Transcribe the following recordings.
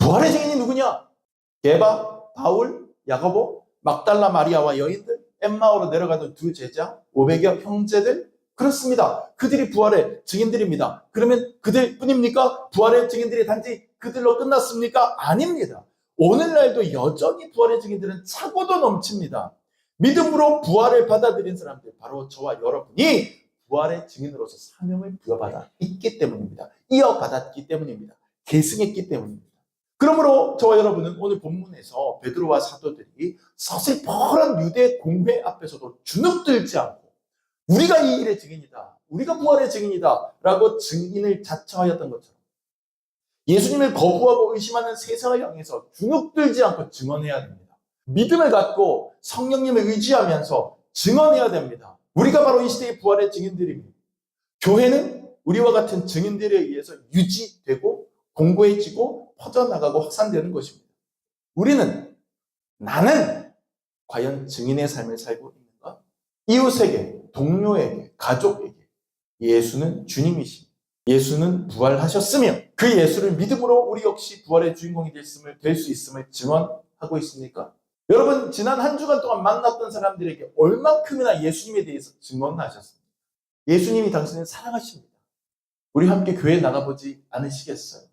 부활의 증인이 누구냐? 게바, 바울, 야고보, 막달라 마리아와 여인들, 엠마오로 내려가던 두 제자, 500여 형제들. 그렇습니다. 그들이 부활의 증인들입니다. 그러면 그들 뿐입니까? 부활의 증인들이 단지 그들로 끝났습니까? 아닙니다. 오늘날도 여전히 부활의 증인들은 차고도 넘칩니다. 믿음으로 부활을 받아들인 사람들, 바로 저와 여러분이 부활의 증인으로서 사명을 부여받아 있기 때문입니다. 이어받았기 때문입니다. 계승했기 때문입니다. 그러므로 저와 여러분은 오늘 본문에서 베드로와 사도들이 서슬퍼런 유대 공회 앞에서도 주눅들지 않고 우리가 이 일의 증인이다, 우리가 부활의 증인이다 라고 증인을 자처하였던 것처럼 예수님을 거부하고 의심하는 세상을 향해서 주눅들지 않고 증언해야 됩니다. 믿음을 갖고 성령님을 의지하면서 증언해야 됩니다. 우리가 바로 이 시대의 부활의 증인들입니다. 교회는 우리와 같은 증인들에 의해서 유지되고 공고해지고 퍼져나가고 확산되는 것입니다. 나는 과연 증인의 삶을 살고 있는가? 이웃에게, 동료에게, 가족에게 예수는 주님이십니다. 예수는 부활하셨으며 그 예수를 믿음으로 우리 역시 부활의 주인공이 될 수 있음을 증언하고 있습니까? 여러분, 지난 한 주간 동안 만났던 사람들에게 얼만큼이나 예수님에 대해서 증언하셨습니까? 예수님이 당신을 사랑하십니다. 우리 함께 교회에 나가보지 않으시겠어요?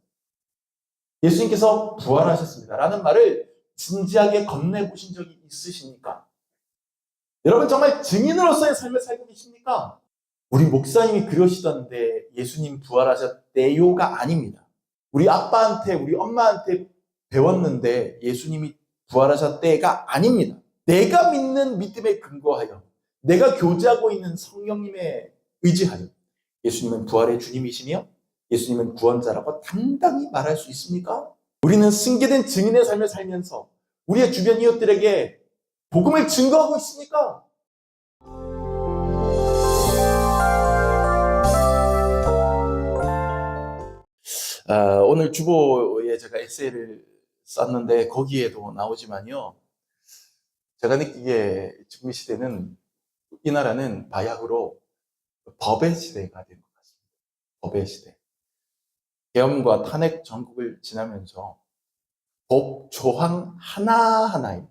예수님께서 부활하셨습니다 라는 말을 진지하게 건네보신 적이 있으십니까? 여러분, 정말 증인으로서의 삶을 살고 계십니까? 우리 목사님이 그러시던데 예수님 부활하셨대요가 아닙니다. 우리 아빠한테, 우리 엄마한테 배웠는데 예수님이 부활하셨대가 아닙니다. 내가 믿는 믿음에 근거하여, 내가 교제하고 있는 성령님에 의지하여 예수님은 부활의 주님이시며 예수님은 구원자라고 당당히 말할 수 있습니까? 우리는 승계된 증인의 삶을 살면서 우리의 주변 이웃들에게 복음을 증거하고 있습니까? 오늘 주보에 제가 에세이를 썼는데 거기에도 나오지만요, 제가 느끼기에 지금 이 시대는, 이 나라는 바야흐로 법의 시대가 된 것 같습니다. 법의 시대. 계엄과 탄핵 전국을 지나면서 법 조항 하나하나에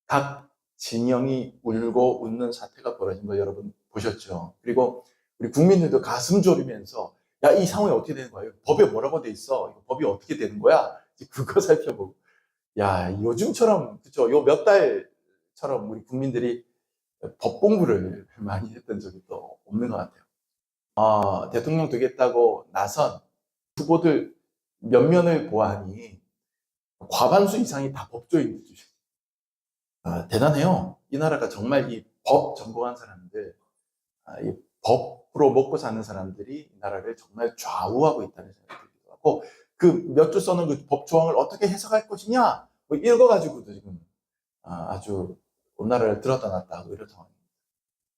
각 진영이 울고 웃는 사태가 벌어진 거 여러분 보셨죠? 그리고 우리 국민들도 가슴 졸이면서 야, 이 상황이 어떻게 되는 거야? 법에 뭐라고 돼 있어? 이거 법이 어떻게 되는 거야? 그거 살펴보고, 야, 요즘처럼, 그쵸? 요 몇 달처럼 우리 국민들이 법 공부를 많이 했던 적이 또 없는 것 같아요. 대통령 되겠다고 나선 후보들 면면을 보아하니 과반수 이상이 다 법조인들이죠. 대단해요. 이 나라가 정말 이 법 전공한 사람들, 이 법으로 먹고 사는 사람들이 이 나라를 정말 좌우하고 있다는 생각이 들기도 하고, 그 몇 줄 써는 그 법 조항을 어떻게 해석할 것이냐, 뭐 읽어가지고도 지금 아주 우리나라를 들었다 놨다 하고 이런 상황입니다.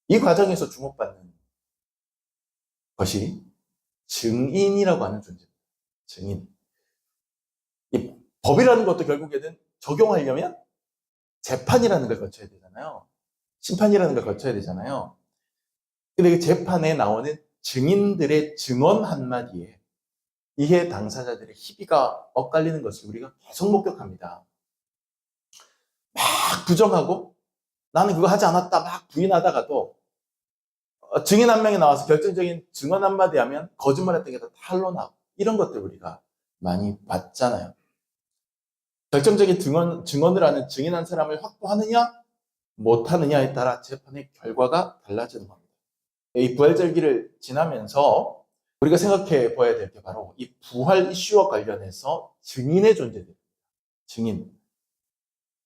이 과정에서 주목받는 것이 증인이라고 하는 존재입니다. 증인. 이 법이라는 것도 결국에는 적용하려면 재판이라는 걸 거쳐야 되잖아요. 심판이라는 걸 거쳐야 되잖아요. 근데 그 재판에 나오는 증인들의 증언 한마디에 이해 당사자들의 희비가 엇갈리는 것을 우리가 계속 목격합니다. 막 부정하고 나는 그거 하지 않았다 막 부인하다가도 증인 한 명이 나와서 결정적인 증언 한마디 하면 거짓말했던 게 다 탄로나고, 이런 것들 우리가 많이 봤잖아요. 결정적인 증언을 하는 증인 한 사람을 확보하느냐 못하느냐에 따라 재판의 결과가 달라지는 겁니다. 이 부활절기를 지나면서 우리가 생각해 봐야 될 게 바로 이 부활 이슈와 관련해서 증인의 존재들, 증인.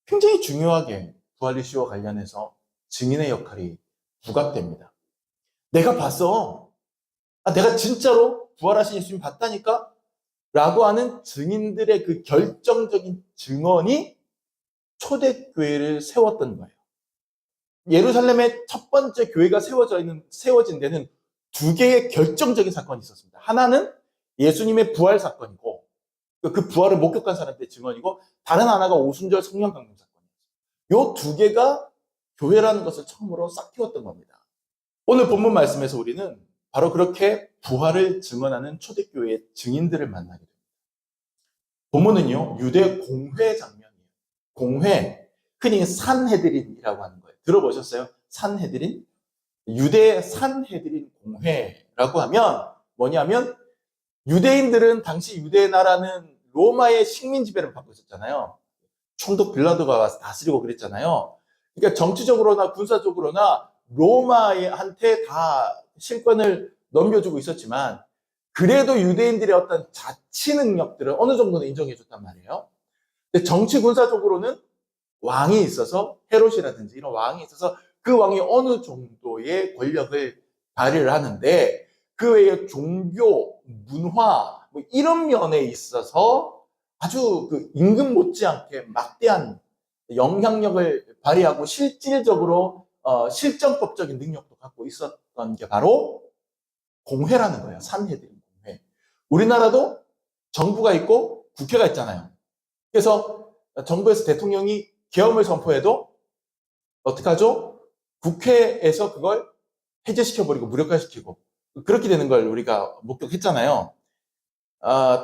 굉장히 중요하게 부활 이슈와 관련해서 증인의 역할이 부각됩니다. 내가 봤어. 내가 진짜로 부활하신 예수님 봤다니까? 라고 하는 증인들의 그 결정적인 증언이 초대교회를 세웠던 거예요. 예루살렘의 첫 번째 교회가 세워진 데는 두 개의 결정적인 사건이 있었습니다. 하나는 예수님의 부활 사건이고, 그 부활을 목격한 사람들의 증언이고, 다른 하나가 오순절 성령 강림 사건이었어요. 이 두 개가 교회라는 것을 처음으로 싹 틔웠던 겁니다. 오늘 본문 말씀에서 우리는 바로 그렇게 부활을 증언하는 초대교회의 증인들을 만나게 됩니다. 본문은요, 유대 공회 장면이에요. 공회, 흔히 산헤드린이라고 하는 거예요. 들어보셨어요? 산헤드린? 유대 산헤드린 공회라고 하면 뭐냐면, 유대인들은 당시 유대 나라는 로마의 식민 지배를 받고 있었잖아요. 총독 빌라도가 와서 다스리고 그랬잖아요. 그러니까 정치적으로나 군사적으로나 로마한테 다 실권을 넘겨주고 있었지만, 그래도 유대인들의 어떤 자치 능력들을 어느 정도는 인정해줬단 말이에요. 근데 정치 군사적으로는 왕이 있어서, 헤롯이라든지 이런 왕이 있어서 그 왕이 어느 정도의 권력을 발휘를 하는데, 그 외에 종교, 문화, 뭐 이런 면에 있어서 아주 그 임금 못지않게 막대한 영향력을 발휘하고 실질적으로 실정법적인 능력도 갖고 있었던 게 바로 공회라는 거예요. 산헤드린 공회. 우리나라도 정부가 있고 국회가 있잖아요. 그래서 정부에서 대통령이 계엄을 선포해도 어떻게 하죠? 국회에서 그걸 해제시켜버리고 무력화시키고 그렇게 되는 걸 우리가 목격했잖아요.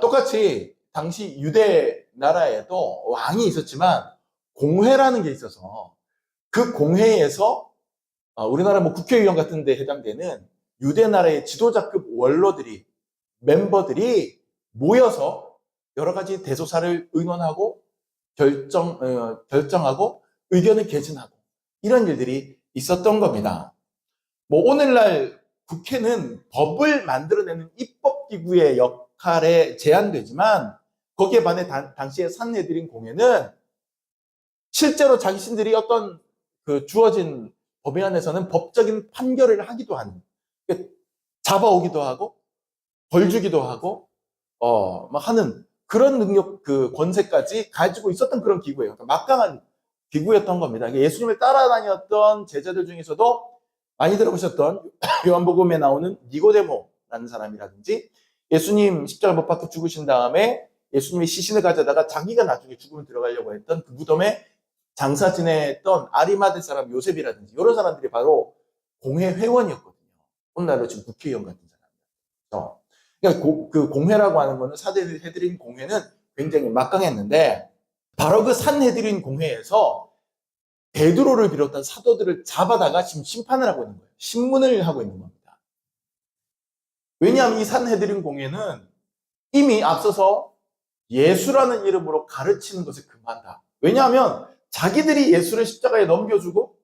똑같이 당시 유대 나라에도 왕이 있었지만 공회라는 게 있어서 그 공회에서 우리나라 뭐 국회의원 같은 데 해당되는 유대 나라의 지도자급 원로들이, 멤버들이 모여서 여러 가지 대소사를 의논하고 결정하고 의견을 개진하고 이런 일들이 있었던 겁니다. 뭐 오늘날 국회는 법을 만들어내는 입법기구의 역할에 제한되지만, 거기에 반해 당시에 산헤드린 공회는 실제로 자신들이 어떤 그 주어진 법에 한해서는 법적인 판결을 하기도 하는, 잡아오기도 하고 벌 주기도 하고 막 하는 그런 능력, 그 권세까지 가지고 있었던 그런 기구예요. 그러니까 막강한 기구였던 겁니다. 예수님을 따라다녔던 제자들 중에서도 많이 들어보셨던 요한복음에 나오는 니고데모라는 사람이라든지, 예수님 십자가 못 박혀 죽으신 다음에 예수님이 시신을 가져다가 자기가 나중에 죽음을 들어가려고 했던 그 무덤에 장사 지냈던 아리마대 사람 요셉이라든지 이런 사람들이 바로 공회 회원이었거든요. 오늘날로 지금 국회의원 같은 사람들. 그러니까 그 공회라고 하는 거는, 산헤드린 공회는 굉장히 막강했는데, 바로 그 산헤드린 공회에서 베드로를 비롯한 사도들을 잡아다가 지금 심판을 하고 있는 거예요. 신문을 하고 있는 겁니다. 왜냐하면 이 산헤드린 공회는 이미 앞서서 예수라는 이름으로 가르치는 것을 금한다. 왜냐하면 자기들이 예수를 십자가에 넘겨주고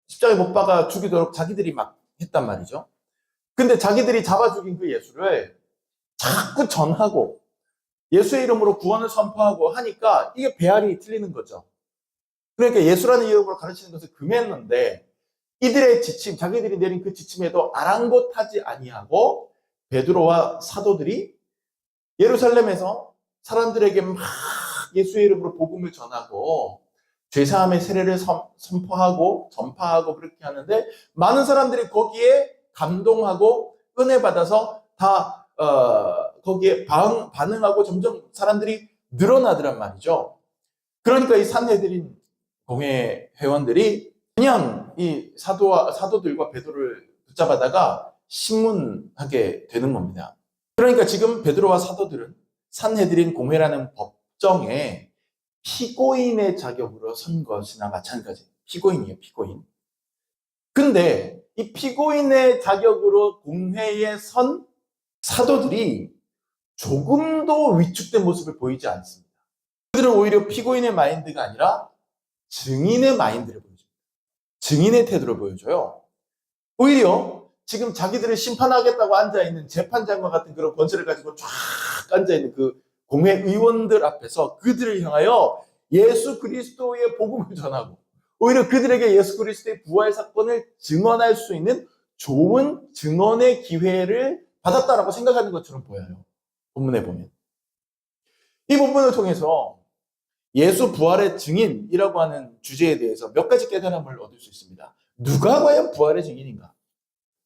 십자가에 못 박아 죽이도록 자기들이 막 했단 말이죠. 근데 자기들이 잡아 죽인 그 예수를 자꾸 전하고 예수의 이름으로 구원을 선포하고 하니까 이게 배알이 틀리는 거죠. 그러니까 예수라는 이름으로 가르치는 것을 금했는데, 이들의 지침, 자기들이 내린 그 지침에도 아랑곳하지 아니하고 베드로와 사도들이 예루살렘에서 사람들에게 막 예수의 이름으로 복음을 전하고 죄사함의 세례를 선포하고 전파하고 그렇게 하는데, 많은 사람들이 거기에 감동하고 은혜 받아서 다 거기에 반응하고 점점 사람들이 늘어나더란 말이죠. 그러니까 이 산헤드린 공회 회원들이 그냥 이 사도들과 베드로를 붙잡아다가 신문하게 되는 겁니다. 그러니까 지금 베드로와 사도들은 산헤드린 공회라는 법정에 피고인의 자격으로 선 것이나 마찬가지예요. 피고인이에요, 피고인. 근데 이 피고인의 자격으로 공회에 선 사도들이 조금도 위축된 모습을 보이지 않습니다. 그들은 오히려 피고인의 마인드가 아니라 증인의 마인드를 보여줍니다. 증인의 태도를 보여줘요. 오히려 지금 자기들을 심판하겠다고 앉아있는 재판장과 같은 그런 권세를 가지고 쫙 앉아있는 그 공회 의원들 앞에서 그들을 향하여 예수 그리스도의 복음을 전하고, 오히려 그들에게 예수 그리스도의 부활 사건을 증언할 수 있는 좋은 증언의 기회를 받았다라고 생각하는 것처럼 보여요. 본문에 보면. 이 본문을 통해서 예수 부활의 증인이라고 하는 주제에 대해서 몇 가지 깨달음을 얻을 수 있습니다. 누가 과연 부활의 증인인가?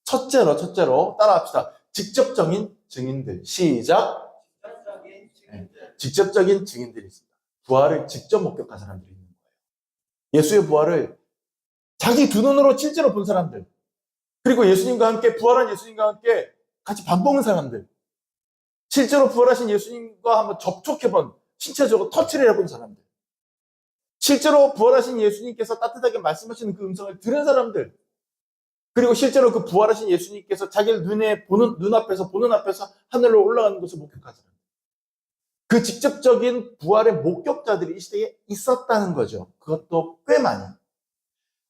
첫째로 따라합시다. 직접적인 증인들. 시작. 직접적인 증인들이 있습니다. 부활을 직접 목격한 사람들이 있는 거예요. 예수의 부활을 자기 두 눈으로 실제로 본 사람들, 그리고 예수님과 함께, 부활한 예수님과 함께 같이 밥 먹은 사람들, 실제로 부활하신 예수님과 한번 접촉해본 신체적으로 터치를 해본 사람들, 실제로 부활하신 예수님께서 따뜻하게 말씀하시는 그 음성을 들은 사람들, 그리고 실제로 그 부활하신 예수님께서 자기를 눈앞에서 보는 앞에서 하늘로 올라가는 것을 목격한 사람들, 그 직접적인 부활의 목격자들이 이 시대에 있었다는 거죠. 그것도 꽤 많이.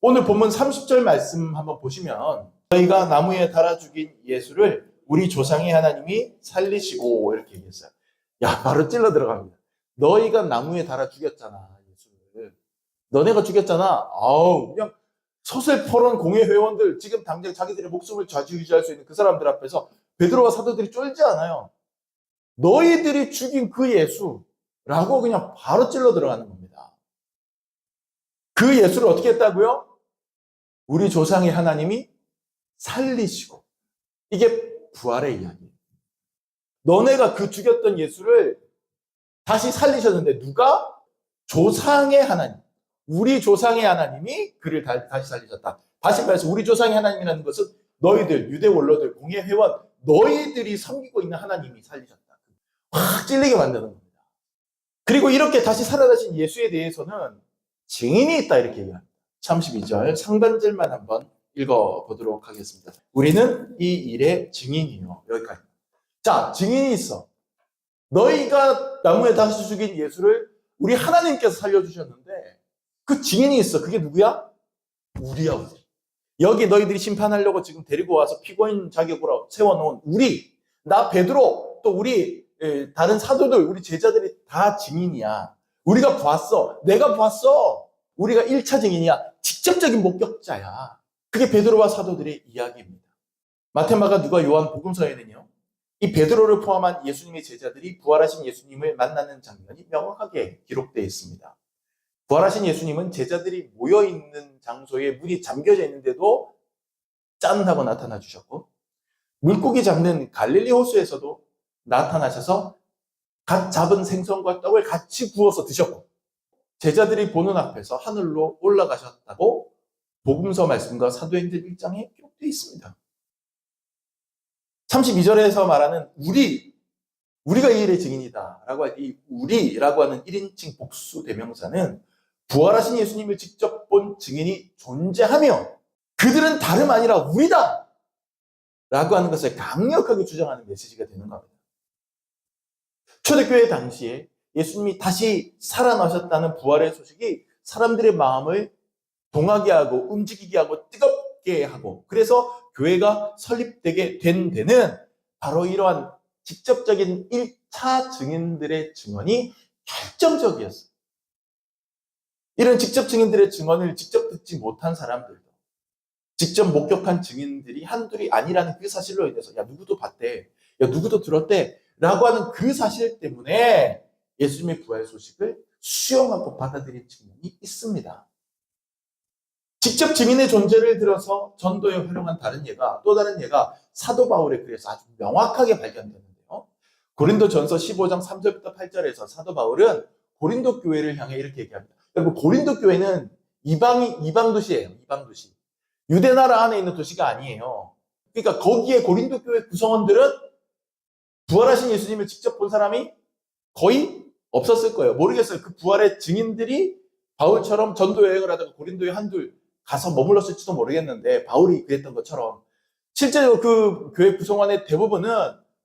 오늘 본문 30절 말씀 한번 보시면, 너희가 나무에 달아 죽인 예수를 우리 조상의 하나님이 살리시고, 이렇게 얘기했어요. 야, 바로 찔러 들어갑니다. 너희가 나무에 달아 죽였잖아, 예수를. 너네가 죽였잖아. 아우, 그냥 서슬퍼런 공회 회원들, 지금 당장 자기들의 목숨을 좌지우지할 수 있는 그 사람들 앞에서 베드로와 사도들이 쫄지 않아요. 너희들이 죽인 그 예수라고 그냥 바로 찔러 들어가는 겁니다. 그 예수를 어떻게 했다고요? 우리 조상의 하나님이 살리시고. 이게 부활의 이야기예요. 너네가 그 죽였던 예수를 다시 살리셨는데 누가? 조상의 하나님. 우리 조상의 하나님이 그를 다시 살리셨다. 다시 말해서 우리 조상의 하나님이라는 것은 너희들, 유대 원로들, 공예 회원, 너희들이 섬기고 있는 하나님이 살리셨다. 확 찔리게 만드는 겁니다. 그리고 이렇게 다시 살아나신 예수에 대해서는 증인이 있다, 이렇게 얘기합니다. 32절 상반절만 한번 읽어보도록 하겠습니다. 우리는 이 일의 증인이요. 여기까지. 자, 증인이 있어. 너희가 나무에 다시 죽인 예수를 우리 하나님께서 살려주셨는데 그 증인이 있어. 그게 누구야? 우리야, 우리. 여기 너희들이 심판하려고 지금 데리고 와서 피고인 자격으로 세워놓은 우리, 나 베드로, 또 우리 다른 사도들, 우리 제자들이 다 증인이야. 우리가 봤어. 내가 봤어. 우리가 1차 증인이야. 직접적인 목격자야. 그게 베드로와 사도들의 이야기입니다. 마태, 마가, 누가, 요한 복음서에는요, 이 베드로를 포함한 예수님의 제자들이 부활하신 예수님을 만나는 장면이 명확하게 기록되어 있습니다. 부활하신 예수님은 제자들이 모여있는 장소에 문이 잠겨져 있는데도 짠 하고 나타나 주셨고, 물고기 잡는 갈릴리 호수에서도 나타나셔서 갓 잡은 생선과 떡을 같이 구워서 드셨고, 제자들이 보는 앞에서 하늘로 올라가셨다고 복음서 말씀과 사도행전 1장에 기록되어 있습니다. 32절에서 말하는 우리가 이 일의 증인이다 라고 할 이 우리라고 하는 1인칭 복수 대명사는 부활하신 예수님을 직접 본 증인이 존재하며 그들은 다름 아니라 우리다 라고 하는 것을 강력하게 주장하는 메시지가 되는 겁니다. 초대교회 당시에 예수님이 다시 살아나셨다는 부활의 소식이 사람들의 마음을 동하게 하고 움직이게 하고 뜨겁게 하고, 그래서 교회가 설립되게 된 데는 바로 이러한 직접적인 1차 증인들의 증언이 결정적이었어요. 이런 직접 증인들의 증언을 직접 듣지 못한 사람들도, 직접 목격한 증인들이 한둘이 아니라는 그 사실로 인해서 야, 누구도 봤대, 야, 누구도 들었대 라고 하는 그 사실 때문에 예수님의 부활 소식을 수용하고 받아들인 측면이 있습니다. 직접 증인의 존재를 들어서 전도에 활용한 또 다른 예가 사도 바울에 그래서 아주 명확하게 발견되는데요. 고린도전서 15장 3절부터 8절에서 사도 바울은 고린도 교회를 향해 이렇게 얘기합니다. 여러분, 고린도 교회는 이방 도시예요. 이방 도시. 유대 나라 안에 있는 도시가 아니에요. 그러니까 거기에 고린도 교회 구성원들은 부활하신 예수님을 직접 본 사람이 거의 없었을 거예요. 모르겠어요. 그 부활의 증인들이 바울처럼 전도 여행을 하다가 고린도에 한둘 가서 머물렀을지도 모르겠는데, 바울이 그랬던 것처럼 실제로 그 교회 구성원의 대부분은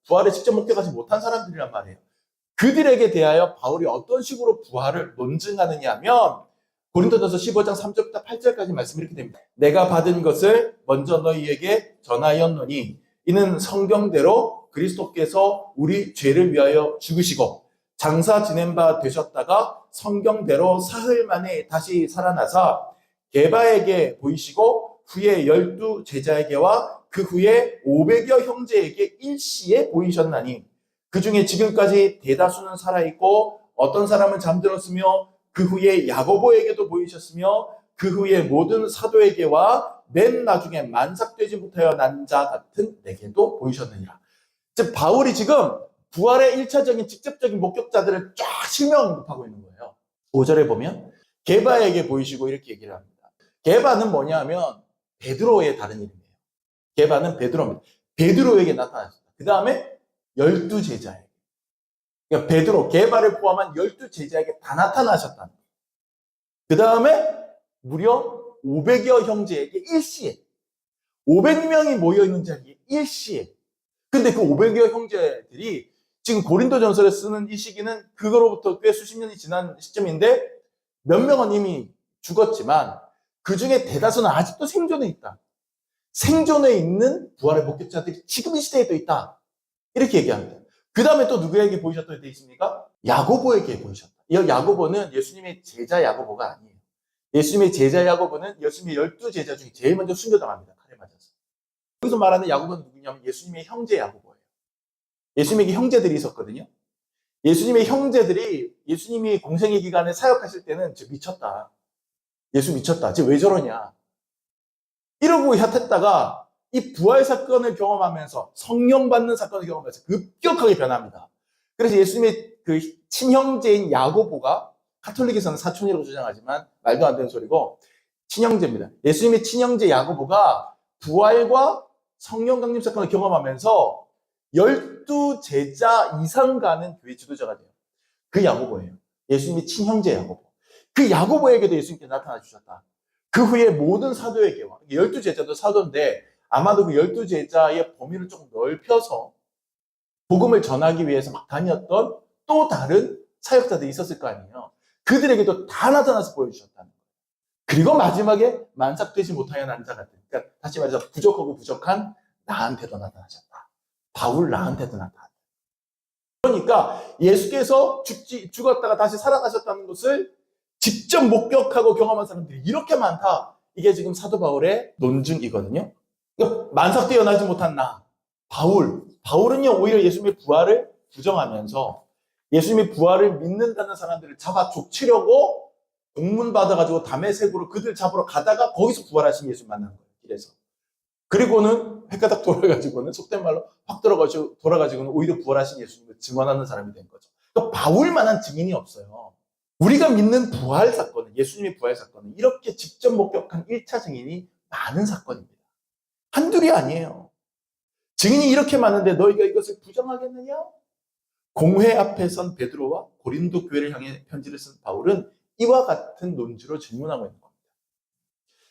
부활에 직접 목격하지 못한 사람들이란 말이에요. 그들에게 대하여 바울이 어떤 식으로 부활을 논증하느냐 하면 고린도전서 15장 3절부터 8절까지 말씀이 이렇게 됩니다. 내가 받은 것을 먼저 너희에게 전하였노니 이는 성경대로 그리스도께서 우리 죄를 위하여 죽으시고 장사 지낸 바 되셨다가 성경대로 사흘 만에 다시 살아나사 게바에게 보이시고 후에 12 제자에게와 그 후에 500여 형제에게 일시에 보이셨나니 그 중에 지금까지 대다수는 살아있고 어떤 사람은 잠들었으며 그 후에 야고보에게도 보이셨으며 그 후에 모든 사도에게와 맨 나중에 만삭되지 못하여 난 자 같은 내게도 보이셨느니라. 즉 바울이 지금 부활의 1차적인 직접적인 목격자들을 쫙 실명하고 있는 거예요. 5절에 보면 게바에게 보이시고 이렇게 얘기를 합니다. 게바는 뭐냐 하면 베드로의 다른 이름이에요. 게바는 베드로입니다. 베드로에게 나타났습니다. 그 다음에 12 제자에게. 그러니까 베드로, 게바를 포함한 12제자에게 다 나타나셨다. 그 다음에 무려 500여 형제에게 일시에 500명이 모여있는 자리에 일시에. 근데 그 500여 형제들이 지금 고린도전서를 쓰는 이 시기는 그거로부터 꽤 수십 년이 지난 시점인데 몇 명은 이미 죽었지만 그 중에 대다수는 아직도 생존해 있다. 생존해 있는 부활의 목격자들이 지금 이 시대에도 있다. 이렇게 얘기합니다. 그 다음에 또 누구에게 보이셨다고 되어 있습니까? 야고보에게 보이셨다. 이 야고보는 예수님의 제자 야고보가 아니에요. 예수님의 제자 야고보는 예수님의 12제자 중에 제일 먼저 순교당합니다. 칼에 맞아서. 여기서 말하는 야고보는 누구냐면 예수님의 형제 야고보예요. 예수님에게 형제들이 있었거든요. 예수님의 형제들이 예수님이 공생의 기간에 사역하실 때는 저 미쳤다. 예수 미쳤다. 쟤 왜 저러냐. 이러고 얕았다가 이 부활 사건을 경험하면서 성령 받는 사건을 경험하면서 급격하게 변합니다. 그래서 예수님의 그 친형제인 야고보가 가톨릭에서는 사촌이라고 주장하지만 말도 안 되는 소리고 친형제입니다. 예수님의 친형제 야고보가 부활과 성령 강림 사건을 경험하면서 12제자 이상 가는 교회 지도자가 돼요. 그 야고보예요. 예수님의 친형제 야고보. 그 야고보에게도 예수님께서 나타나 주셨다. 그 후에 모든 사도에게와 12제자도 사도인데 아마도 그 12제자의 범위를 조금 넓혀서 복음을 전하기 위해서 막 다녔던 또 다른 사역자들이 있었을 거 아니에요. 그들에게도 다 나타나서 보여주셨다는 거예요. 그리고 마지막에 만삭되지 못하여 난 자 같은, 그러니까 다시 말해서 부족하고 부족한 나한테도 나타나셨다. 바울 나한테도 나타났다. 그러니까 예수께서 죽었다가 다시 살아나셨다는 것을 직접 목격하고 경험한 사람들이 이렇게 많다. 이게 지금 사도 바울의 논증이거든요. 그러니까 만삭되어 나지 못한 나, 바울은요 오히려 예수님의 부활을 부정하면서 예수님의 부활을 믿는다는 사람들을 잡아 족치려고 공문 받아가지고 다메섹으로 그들 잡으러 가다가 거기서 부활하신 예수 만난 거예요. 길에서. 그리고는 헷가닥 돌아가지고는 속된 말로 확 돌아가지고는 오히려 부활하신 예수님을 증언하는 사람이 된 거죠. 그러니까 바울만한 증인이 없어요. 우리가 믿는 부활 사건은, 예수님의 부활 사건은 이렇게 직접 목격한 1차 증인이 많은 사건입니다. 한둘이 아니에요. 증인이 이렇게 많은데 너희가 이것을 부정하겠느냐? 공회 앞에 선 베드로와 고린도 교회를 향해 편지를 쓴 바울은 이와 같은 논지로 질문하고 있는 겁니다.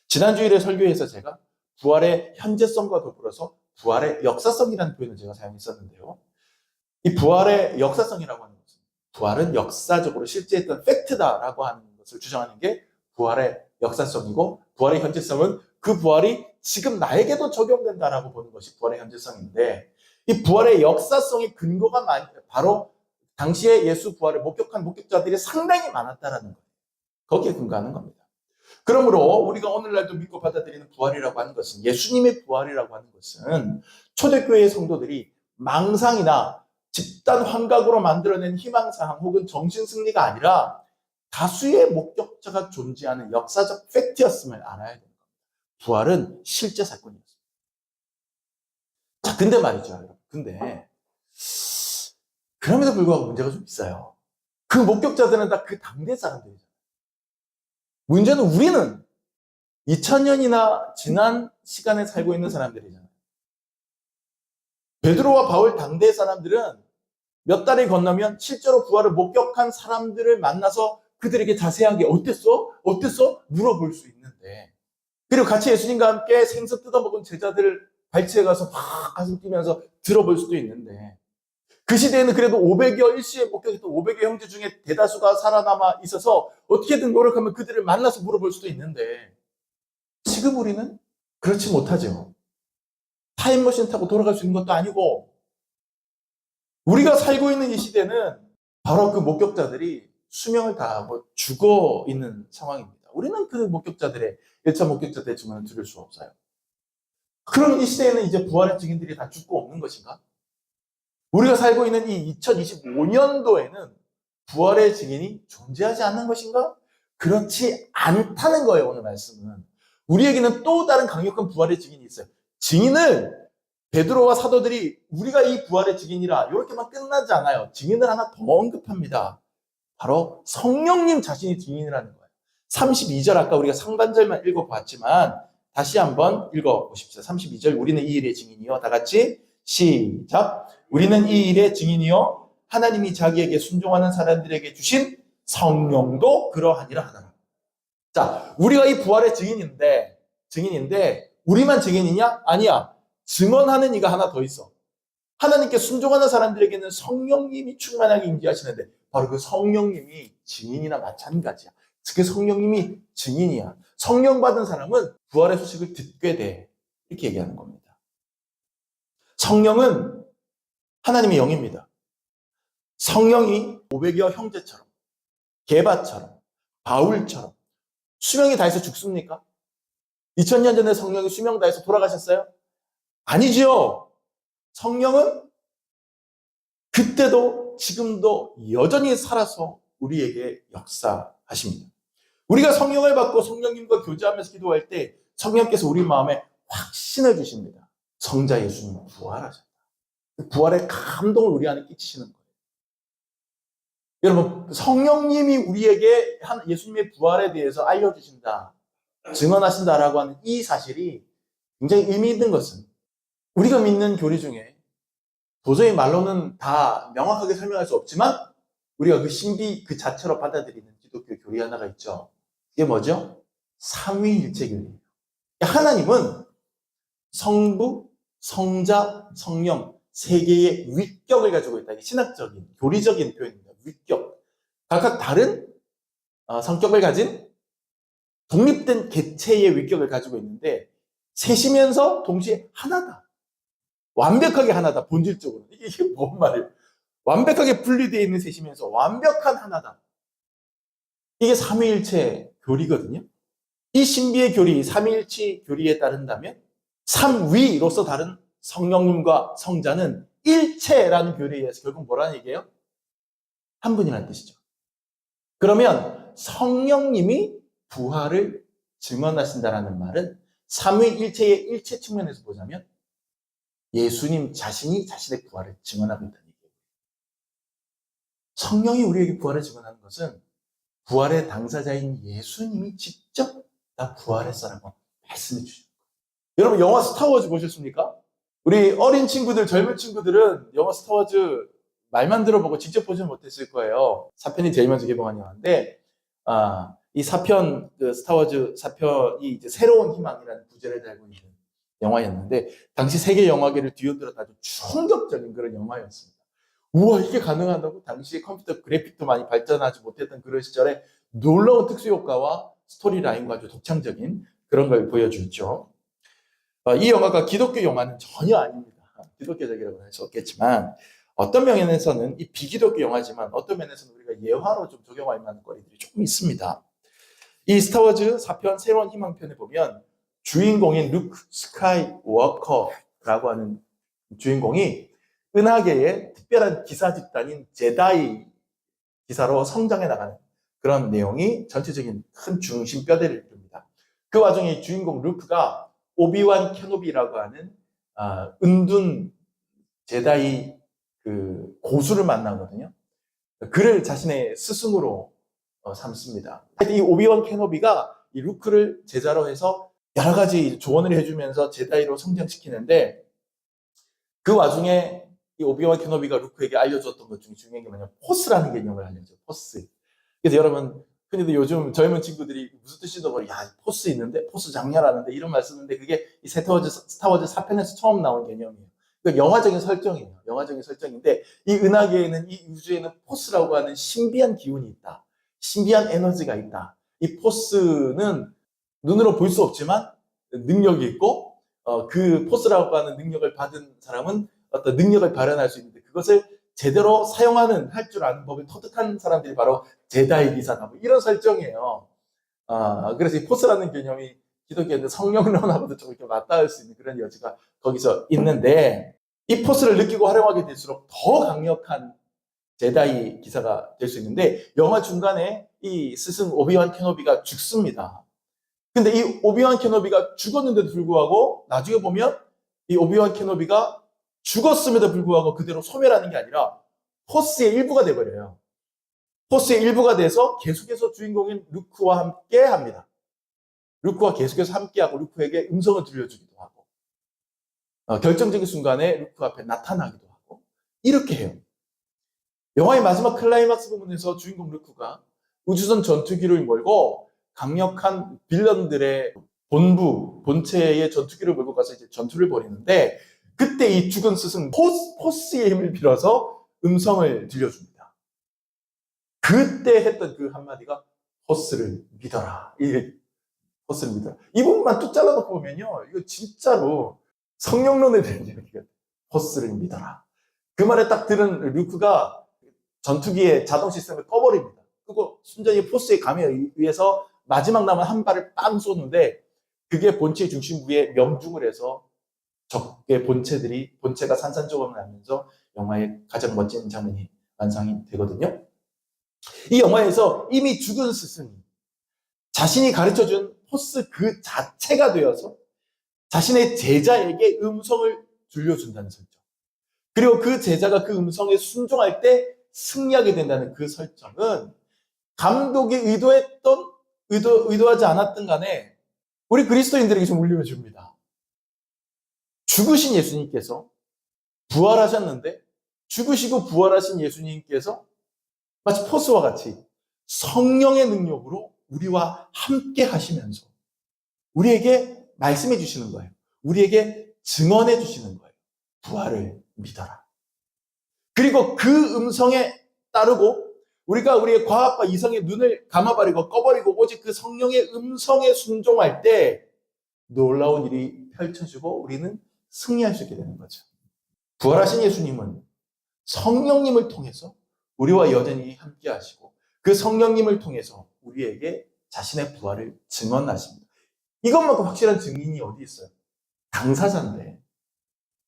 지난 주일에 설교에서 제가 부활의 현재성과 더불어서 부활의 역사성이라는 표현을 제가 사용했었는데요. 이 부활의 역사성이라고 하는 것은 부활은 역사적으로 실제했던 팩트다라고 하는 것을 주장하는 게 부활의 역사성이고 부활의 현재성은 그 부활이 지금 나에게도 적용된다라고 보는 것이 부활의 현재성인데 이 부활의 역사성의 근거가 바로 당시에 예수 부활을 목격한 목격자들이 상당히 많았다라는 거예요. 거기에 근거하는 겁니다. 그러므로 우리가 오늘날도 믿고 받아들이는 부활이라고 하는 것은 예수님의 부활이라고 하는 것은 초대교회의 성도들이 망상이나 집단 환각으로 만들어낸 희망사항 혹은 정신승리가 아니라 다수의 목격자가 존재하는 역사적 팩트였음을 알아야 됩니다. 부활은 실제 사건이었습니다. 자, 근데 말이죠, 여러분. 근데 그럼에도 불구하고 문제가 좀 있어요. 그 목격자들은 다 그 당대 사람들이잖아요. 문제는 우리는 2000년이나 지난 시간에 살고 있는 사람들이잖아요. 베드로와 바울 당대 사람들은 몇 달이 건너면 실제로 부활을 목격한 사람들을 만나서 그들에게 자세하게 어땠어? 물어볼 수 있는데 그리고 같이 예수님과 함께 생선 뜯어먹은 제자들을 발치해 가서 막 가슴 뛰면서 들어볼 수도 있는데 그 시대에는 그래도 500여 일시에 목격했던 500여 형제 중에 대다수가 살아남아 있어서 어떻게든 노력하면 그들을 만나서 물어볼 수도 있는데 지금 우리는 그렇지 못하죠. 타임머신 타고 돌아갈 수 있는 것도 아니고 우리가 살고 있는 이 시대는 바로 그 목격자들이 수명을 다하고 죽어 있는 상황입니다. 우리는 그 목격자들의 1차 목격자들의 증언을 들을 수 없어요. 그럼 이 시대에는 이제 부활의 증인들이 다 죽고 없는 것인가? 우리가 살고 있는 이 2025년도에는 부활의 증인이 존재하지 않는 것인가? 그렇지 않다는 거예요, 오늘 말씀은. 우리에게는 또 다른 강력한 부활의 증인이 있어요. 증인을 베드로와 사도들이 우리가 이 부활의 증인이라 이렇게만 끝나지 않아요. 증인을 하나 더 언급합니다. 바로 성령님 자신이 증인이라는 거예요. 32절 아까 우리가 상반절만 읽어봤지만 다시 한번 읽어보십시오. 32절 우리는 이 일의 증인이요. 다 같이 시작. 우리는 이 일의 증인이요. 하나님이 자기에게 순종하는 사람들에게 주신 성령도 그러하니라 하더라. 자, 우리가 이 부활의 증인인데 우리만 증인이냐? 아니야. 증언하는 이가 하나 더 있어. 하나님께 순종하는 사람들에게는 성령님이 충만하게 임재하시는데 바로 그 성령님이 증인이나 마찬가지야. 그 성령님이 증인이야. 성령 받은 사람은 부활의 소식을 듣게 돼. 이렇게 얘기하는 겁니다. 성령은 하나님의 영입니다. 성령이 500여 형제처럼, 게바처럼, 바울처럼 수명이 다해서 죽습니까? 2000년 전에 성령이 수명 다해서 돌아가셨어요? 아니지요. 성령은 그때도 지금도 여전히 살아서 우리에게 역사하십니다. 우리가 성령을 받고 성령님과 교제하면서 기도할 때 성령께서 우리 마음에 확신을 주십니다. 성자 예수님 부활하셨다. 부활의 감동을 우리 안에 끼치시는 거예요. 여러분, 성령님이 우리에게 예수님의 부활에 대해서 알려주신다, 증언하신다라고 하는 이 사실이 굉장히 의미 있는 것은 우리가 믿는 교리 중에 도저히 말로는 다 명확하게 설명할 수 없지만 우리가 그 신비 그 자체로 받아들이는 기독교 교리 하나가 있죠. 이게 뭐죠? 삼위일체 교리예요. 하나님은 성부, 성자, 성령 세 개의 위격을 가지고 있다. 이게 신학적인, 교리적인 표현입니다. 위격. 각각 다른 성격을 가진 독립된 개체의 위격을 가지고 있는데 셋이면서 동시에 하나다. 완벽하게 하나다. 본질적으로. 이게 뭔 말이에요? 완벽하게 분리되어 있는 셋이면서 완벽한 하나다. 이게 삼위일체 교리거든요. 이 신비의 교리, 삼위일체 교리에 따른다면 삼위로서 다른 성령님과 성자는 일체라는 교리에 의해서 결국 뭐라는 얘기예요? 한 분이라는 뜻이죠. 그러면 성령님이 부활을 증언하신다라는 말은 삼위일체의 일체 측면에서 보자면 예수님 자신이 자신의 부활을 증언하고 있다는 얘기예요. 성령이 우리에게 부활을 증언하는 것은 부활의 당사자인 예수님이 직접 나 부활했어라고 말씀해 주시는 거예요. 여러분 영화 스타워즈 보셨습니까? 우리 어린 친구들, 젊은 친구들은 영화 스타워즈 말만 들어보고 직접 보지는 못했을 거예요. 4편이 제일 먼저 개봉한 영화인데 이 4편, 그 스타워즈 4편이 이제 새로운 희망이라는 부제를 달고 있는 영화였는데 당시 세계 영화계를 뒤흔들어 아주 충격적인 그런 영화였습니다. 우와, 이게 가능하다고? 당시에 컴퓨터 그래픽도 많이 발전하지 못했던 그런 시절에 놀라운 특수효과와 스토리 라인과 아주 독창적인 그런 걸 보여주죠. 이 영화가 기독교 영화는 전혀 아닙니다. 기독교적이라고 할 수 없겠지만 어떤 면에서는 이 비기독교 영화지만 어떤 면에서는 우리가 예화로 좀 적용할 만한 거리들이 조금 있습니다. 이 스타워즈 4편 새로운 희망편에 보면 주인공인 루크 스카이워커라고 하는 주인공이 은하계의 특별한 기사 집단인 제다이 기사로 성장해 나가는 그런 내용이 전체적인 큰 중심뼈대를 이룹니다. 그 와중에 주인공 루크가 오비완 케노비라고 하는 은둔 제다이 그 고수를 만나거든요. 그를 자신의 스승으로 삼습니다. 이 오비완 케노비가 이 루크를 제자로 해서 여러 가지 조언을 해주면서 제다이로 성장시키는데 그 와중에 이 오비완 케노비가 루크에게 알려줬던 것 중에 중요한 게 뭐냐면 포스라는 개념을 알려줘요. 포스. 그래서 여러분 흔히도 요즘 젊은 친구들이 무슨 뜻인지 모르고 야, 포스 있는데? 포스 장렬하는데? 이런 말 쓰는데 그게 이 스타워즈 4편에서 처음 나온 개념이에요. 그러니까 영화적인 설정이에요. 영화적인 설정인데 이 은하계에는 이 우주에는 포스라고 하는 신비한 기운이 있다. 신비한 에너지가 있다. 이 포스는 눈으로 볼 수 없지만 능력이 있고 그 포스라고 하는 능력을 받은 사람은 어떤 능력을 발현할 수 있는데 그것을 제대로 사용하는 할 줄 아는 법을 터득한 사람들이 바로 제다이 기사다. 뭐 이런 설정이에요. 그래서 이 포스라는 개념이 기독교의 성령론하고도 좀 이렇게 맞닿을 수 있는 그런 여지가 거기서 있는데 이 포스를 느끼고 활용하게 될수록 더 강력한 제다이 기사가 될 수 있는데 영화 중간에 이 스승 오비완 케노비가 죽습니다. 근데 이 오비완 케노비가 죽었는데도 불구하고 나중에 보면 이 오비완 케노비가 죽었음에도 불구하고 그대로 소멸하는 게 아니라 포스의 일부가 돼버려요. 포스의 일부가 돼서 계속해서 주인공인 루크와 함께 합니다. 루크와 계속해서 함께하고 루크에게 음성을 들려주기도 하고 결정적인 순간에 루크 앞에 나타나기도 하고 이렇게 해요. 영화의 마지막 클라이막스 부분에서 주인공 루크가 우주선 전투기를 몰고 강력한 빌런들의 본체의 전투기를 몰고 가서 이제 전투를 벌이는데, 그때 이 죽은 스승 포스의 힘을 빌어서 음성을 들려줍니다. 그때 했던 그 한마디가 포스를 믿어라. 이게 포스를 믿어라. 이 부분만 뚝 잘라놓고 보면요, 이거 진짜로 성령론에 대한 얘기가 포스를 믿어라. 그 말에 딱 들은 루크가 전투기의 자동 시스템을 꺼버립니다. 그리고 순전히 포스의 감에 의해서 마지막 남은 한 발을 빵 쏘는데, 그게 본체의 중심부에 명중을 해서 적의 본체가 산산조각을 나면서 영화의 가장 멋진 장면이 완성이 되거든요. 이 영화에서 이미 죽은 스승이 자신이 가르쳐준 포스 그 자체가 되어서 자신의 제자에게 음성을 들려준다는 설정. 그리고 그 제자가 그 음성에 순종할 때 승리하게 된다는 그 설정은 감독이 의도하지 않았던 간에 우리 그리스도인들에게 좀 울림을 줍니다. 죽으신 예수님께서 부활하셨는데, 죽으시고 부활하신 예수님께서 마치 포스와 같이 성령의 능력으로 우리와 함께 하시면서 우리에게 말씀해 주시는 거예요. 우리에게 증언해 주시는 거예요. 부활을 믿어라. 그리고 그 음성에 따르고 우리가 우리의 과학과 이성의 눈을 감아버리고 꺼버리고 오직 그 성령의 음성에 순종할 때 놀라운 일이 펼쳐지고 우리는 승리할 수 있게 되는 거죠. 부활하신 예수님은 성령님을 통해서 우리와 여전히 함께 하시고 그 성령님을 통해서 우리에게 자신의 부활을 증언하십니다. 이것만큼 확실한 증인이 어디 있어요? 당사자인데,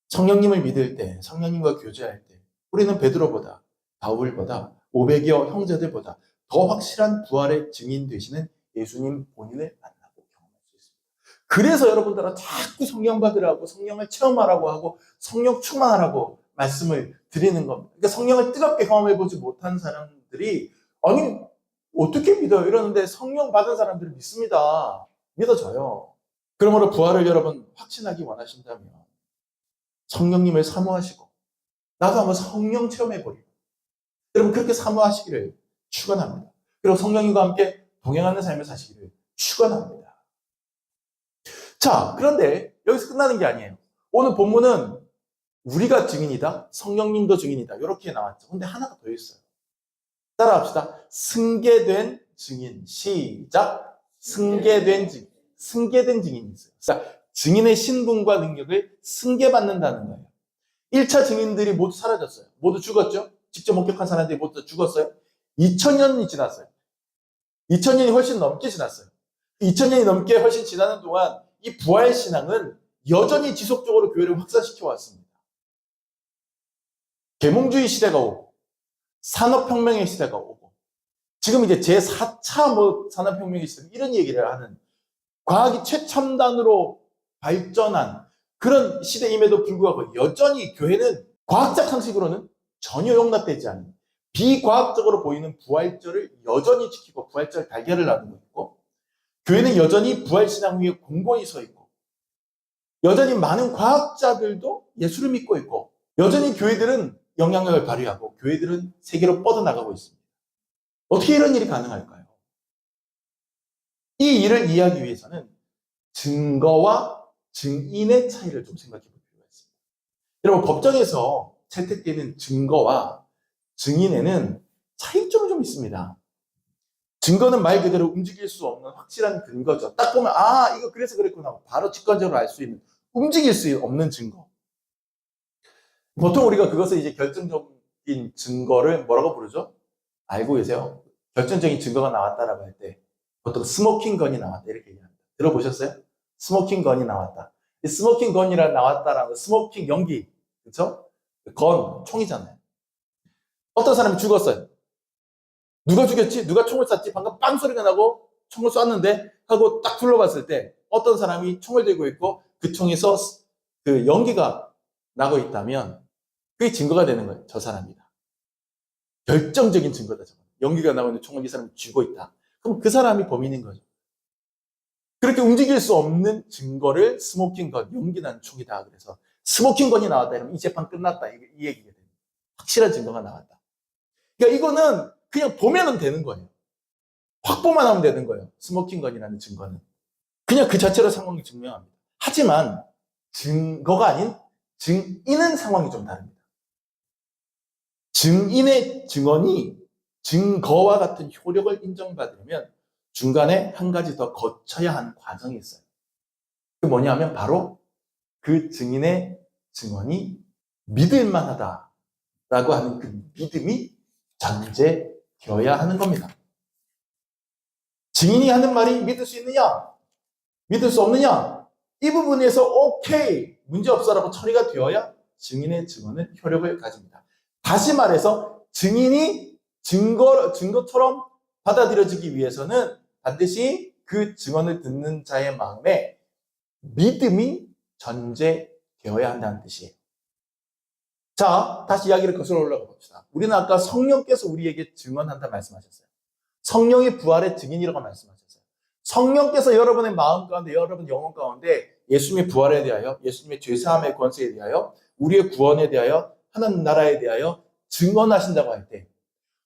성령님을 믿을 때, 성령님과 교제할 때 우리는 베드로보다, 바울보다, 500여 형제들보다 더 확실한 부활의 증인 되시는 예수님 본인을 만나고 경험할 수 있습니다. 그래서 여러분들은 자꾸 성령 받으라고, 성령을 체험하라고 하고 성령 충만하라고 말씀을 드리는 겁니다. 그러니까 성령을 뜨겁게 경험해보지 못한 사람들이 아니 어떻게 믿어요? 이러는데 성령 받은 사람들은 믿습니다. 믿어져요. 그러므로 부활을 여러분 확신하기 원하신다면 성령님을 사모하시고 나도 한번 성령 체험해버리고 여러분 그렇게 사모하시기를 축원합니다. 그리고 성령님과 함께 동행하는 삶을 사시기를 축원합니다. 자, 그런데 여기서 끝나는 게 아니에요. 오늘 본문은 우리가 증인이다, 성령님도 증인이다 이렇게 나왔죠. 근데 하나가 더 있어요. 따라합시다. 승계된 증인. 시작. 승계된 증인. 승계된 증인이 있어요. 자, 증인의 신분과 능력을 승계받는다는 거예요. 1차 증인들이 모두 사라졌어요. 모두 죽었죠. 직접 목격한 사람들이 모두 죽었어요. 2000년이 지났어요. 2000년이 훨씬 넘게 지났어요. 2000년이 넘게 훨씬 지나는 동안 이 부활신앙은 여전히 지속적으로 교회를 확산시켜 왔습니다. 계몽주의 시대가 오고 산업혁명의 시대가 오고 지금 이제 제4차 산업혁명의 시대 이런 얘기를 하는 과학이 최첨단으로 발전한 그런 시대임에도 불구하고 여전히 교회는 과학적 상식으로는 전혀 용납되지 않는 비과학적으로 보이는 부활절을 여전히 지키고 부활절 달걀을 나누고 있고 교회는 여전히 부활신앙 위에 공고히 서 있고 여전히 많은 과학자들도 예수를 믿고 있고 여전히 교회들은 영향력을 발휘하고 교회들은 세계로 뻗어나가고 있습니다. 어떻게 이런 일이 가능할까요? 이 일을 이해하기 위해서는 증거와 증인의 차이를 좀 생각해 볼 필요가 있습니다. 여러분 법정에서 채택되는 증거와 증인에는 차이점이 좀 있습니다. 증거는 말 그대로 움직일 수 없는 확실한 근거죠. 딱 보면 아 이거 그래서 그랬구나 바로 직관적으로 알 수 있는 움직일 수 없는 증거. 보통 우리가 그것을 이제 결정적인 증거를 뭐라고 부르죠? 알고 계세요? 결정적인 증거가 나왔다라고 할 때 보통 스모킹 건이 나왔다 이렇게 얘기합니다. 들어보셨어요? 스모킹 건이 나왔다. 이 스모킹 건이라 나왔다라는 스모킹 연기, 그렇죠? 건 총이잖아요. 어떤 사람이 죽었어요. 누가 죽였지? 누가 총을 쐈지? 방금 빵 소리가 나고 총을 쐈는데 하고 딱 둘러봤을 때 어떤 사람이 총을 들고 있고 그 총에서 그 연기가 나고 있다면 그게 증거가 되는 거예요. 저 사람이다. 결정적인 증거다. 연기가 나고 있는 총을 이 사람이 쥐고 있다. 그럼 그 사람이 범인인 거죠. 그렇게 움직일 수 없는 증거를 스모킹 건, 연기 난 총이다. 그래서 스모킹 건이 나왔다. 이러면 이 재판 끝났다. 이 얘기가 됩니다. 확실한 증거가 나왔다. 그러니까 이거는 그냥 보면은 되는 거예요. 확보만 하면 되는 거예요. 스모킹건이라는 증거는. 그냥 그 자체로 상황을 증명합니다. 하지만 증거가 아닌 증인은 상황이 좀 다릅니다. 증인의 증언이 증거와 같은 효력을 인정받으려면 중간에 한 가지 더 거쳐야 하는 과정이 있어요. 그게 뭐냐면 바로 그 증인의 증언이 믿을만하다라고 하는 그 믿음이 전제되어야 하는 겁니다. 증인이 하는 말이 믿을 수 있느냐? 믿을 수 없느냐? 이 부분에서 오케이, 문제없어라고 처리가 되어야 증인의 증언은 효력을 가집니다. 다시 말해서 증인이 증거처럼 받아들여지기 위해서는 반드시 그 증언을 듣는 자의 마음에 믿음이 전제되어야 한다는 뜻이에요. 자, 다시 이야기를 거슬러 올라가 봅시다. 우리는 아까 성령께서 우리에게 증언한다 말씀하셨어요. 성령이 부활의 증인이라고 말씀하셨어요. 성령께서 여러분의 마음 가운데, 여러분 영혼 가운데 예수님의 부활에 대하여, 예수님의 죄사함의 권세에 대하여, 우리의 구원에 대하여, 하나님 나라에 대하여 증언하신다고 할 때,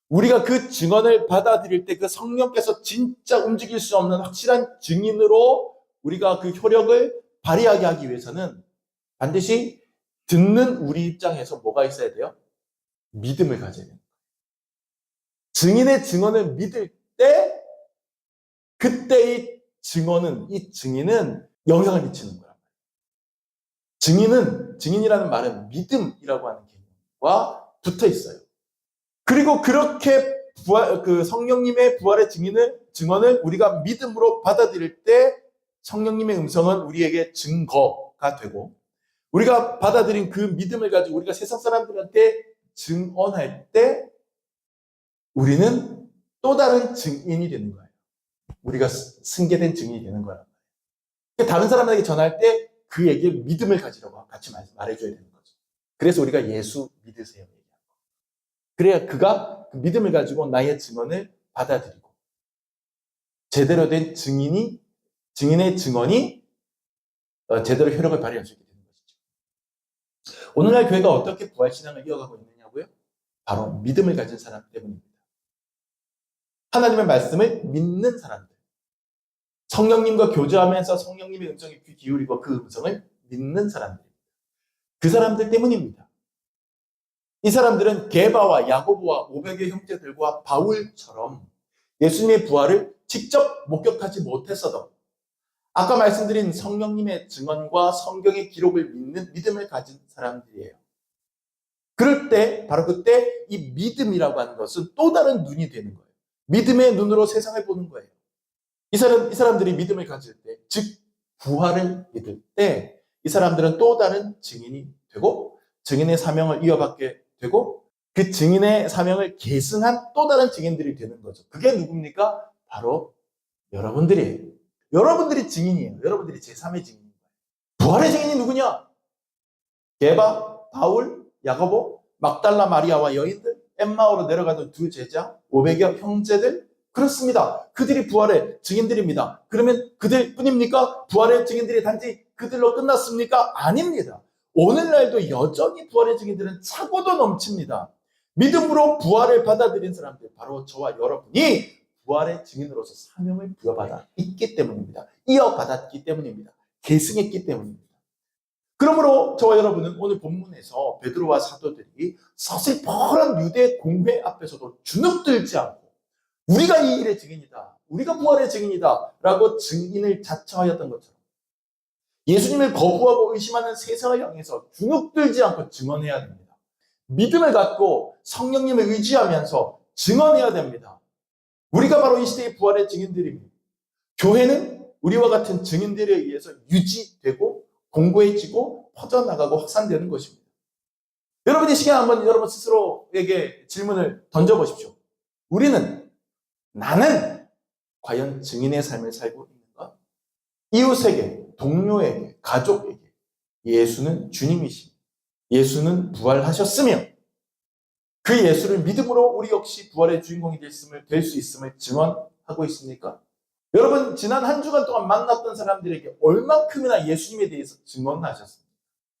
우리가 그 증언을 받아들일 때 그 성령께서 진짜 움직일 수 없는 확실한 증인으로 우리가 그 효력을 발휘하게 하기 위해서는 반드시 듣는 우리 입장에서 뭐가 있어야 돼요? 믿음을 가져야 돼요. 증인의 증언을 믿을 때 그때의 증언은, 이 증인은 영향을 미치는 거야. 증인이라는 말은 믿음이라고 하는 개념과 붙어 있어요. 그리고 그렇게 그 성령님의 부활의 증언을 우리가 믿음으로 받아들일 때 성령님의 음성은 우리에게 증거가 되고, 우리가 받아들인 그 믿음을 가지고 우리가 세상 사람들한테 증언할 때 우리는 또 다른 증인이 되는 거예요. 우리가 승계된 증인이 되는 거란 말이에요. 다른 사람에게 전할 때 그 얘기에 믿음을 가지라고 같이 말해줘야 되는 거죠. 그래서 우리가 예수 믿으세요. 그래야 그가 그 믿음을 가지고 나의 증언을 받아들이고 제대로 된 증인의 증언이 제대로 효력을 발휘할 수 있게 되는 것이죠. 오늘날 교회가 어떻게 부활신앙을 이어가고 있느냐고요? 바로 믿음을 가진 사람 때문입니다. 하나님의 말씀을 믿는 사람들. 성령님과 교제하면서 성령님의 음성에 귀 기울이고 그 음성을 믿는 사람들입니다. 그 사람들 때문입니다. 이 사람들은 게바와 야고보와 500의 형제들과 바울처럼 예수님의 부활을 직접 목격하지 못했어도 아까 말씀드린 성령님의 증언과 성경의 기록을 믿는 믿음을 가진 사람들이에요. 그럴 때, 바로 그때 이 믿음이라고 하는 것은 또 다른 눈이 되는 거예요. 믿음의 눈으로 세상을 보는 거예요. 이 사람들이 믿음을 가질 때, 즉 부활을 믿을 때 이 사람들은 또 다른 증인이 되고 증인의 사명을 이어받게 되고 그 증인의 사명을 계승한 또 다른 증인들이 되는 거죠. 그게 누굽니까? 바로 여러분들이에요. 여러분들이 증인이에요. 여러분들이 제3의 증인인 거예요. 부활의 증인이 누구냐? 게바, 바울, 야고보, 막달라 마리아와 여인들, 엠마오로 내려가던 두 제자, 500여 형제들, 그렇습니다. 그들이 부활의 증인들입니다. 그러면 그들 뿐입니까? 부활의 증인들이 단지 그들로 끝났습니까? 아닙니다. 오늘날도 여전히 부활의 증인들은 차고도 넘칩니다. 믿음으로 부활을 받아들인 사람들, 바로 저와 여러분이 부활의 증인으로서 사명을 부여받아 있기 때문입니다. 이어받았기 때문입니다. 계승했기 때문입니다. 그러므로 저와 여러분은 오늘 본문에서 베드로와 사도들이 서슬퍼런 유대 공회 앞에서도 주눅들지 않고 우리가 이 일의 증인이다, 우리가 부활의 증인이다 라고 증인을 자처하였던 것처럼 예수님을 거부하고 의심하는 세상을 향해서 주눅들지 않고 증언해야 됩니다. 믿음을 갖고 성령님을 의지하면서 증언해야 됩니다. 우리가 바로 이 시대의 부활의 증인들입니다. 교회는 우리와 같은 증인들에 의해서 유지되고 공고해지고 퍼져나가고 확산되는 것입니다. 여러분 이 시간 한번 여러분 스스로에게 질문을 던져보십시오. 나는 과연 증인의 삶을 살고 있는가? 이웃에게, 동료에게, 가족에게 예수는 주님이십니다. 예수는 부활하셨으며 그 예수를 믿음으로 우리 역시 부활의 주인공이 될 수 있음을 증언하고 있습니까? 여러분 지난 한 주간 동안 만났던 사람들에게 얼만큼이나 예수님에 대해서 증언하셨습니까?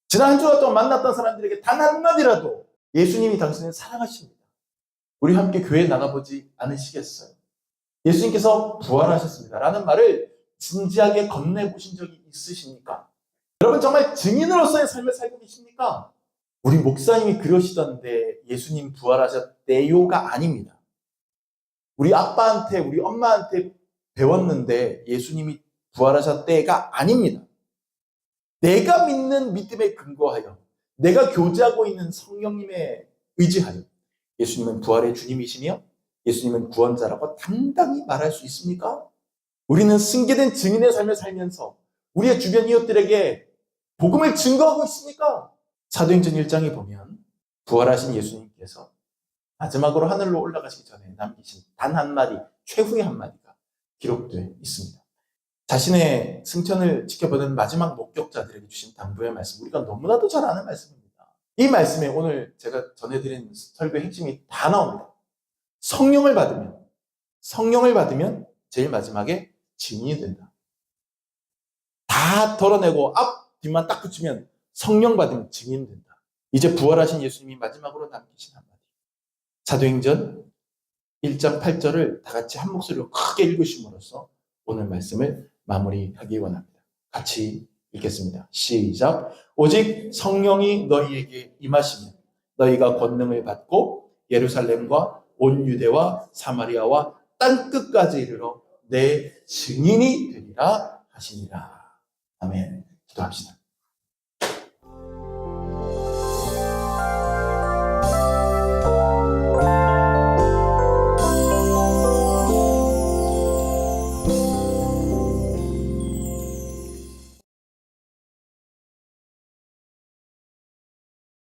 지난 한 주간 동안 만났던 사람들에게 단 한마디라도 예수님이 당신을 사랑하십니다. 우리 함께 교회 나가보지 않으시겠어요? 예수님께서 부활하셨습니다 라는 말을 진지하게 건네보신 적이 있으십니까? 여러분 정말 증인으로서의 삶을 살고 계십니까? 우리 목사님이 그러시던데 예수님 부활하셨대요가 아닙니다. 우리 아빠한테 우리 엄마한테 배웠는데 예수님이 부활하셨대가 아닙니다. 내가 믿는 믿음에 근거하여 내가 교제하고 있는 성령님에 의지하여 예수님은 부활의 주님이시며 예수님은 구원자라고 당당히 말할 수 있습니까? 우리는 승계된 증인의 삶을 살면서 우리의 주변 이웃들에게 복음을 증거하고 있습니까? 사도행전 1장에 보면 부활하신 예수님께서 마지막으로 하늘로 올라가시기 전에 남기신 단 한마디, 최후의 한마디가 기록되어 있습니다. 자신의 승천을 지켜보는 마지막 목격자들에게 주신 당부의 말씀, 우리가 너무나도 잘 아는 말씀입니다. 이 말씀에 오늘 제가 전해드린 설교의 핵심이 다 나옵니다. 성령을 받으면 제일 마지막에 증인이 된다. 다 덜어내고 앞, 뒤만 딱 붙이면 성령 받으면 증인 된다. 이제 부활하신 예수님이 마지막으로 남기신 한마디. 사도행전 1장 8절을 다 같이 한 목소리로 크게 읽으심으로써 오늘 말씀을 마무리하기 원합니다. 같이 읽겠습니다. 시작. 오직 성령이 너희에게 임하시면 너희가 권능을 받고 예루살렘과 온 유대와 사마리아와 땅끝까지 이르러 내 증인이 되리라 하시니라. 아멘. 기도합시다.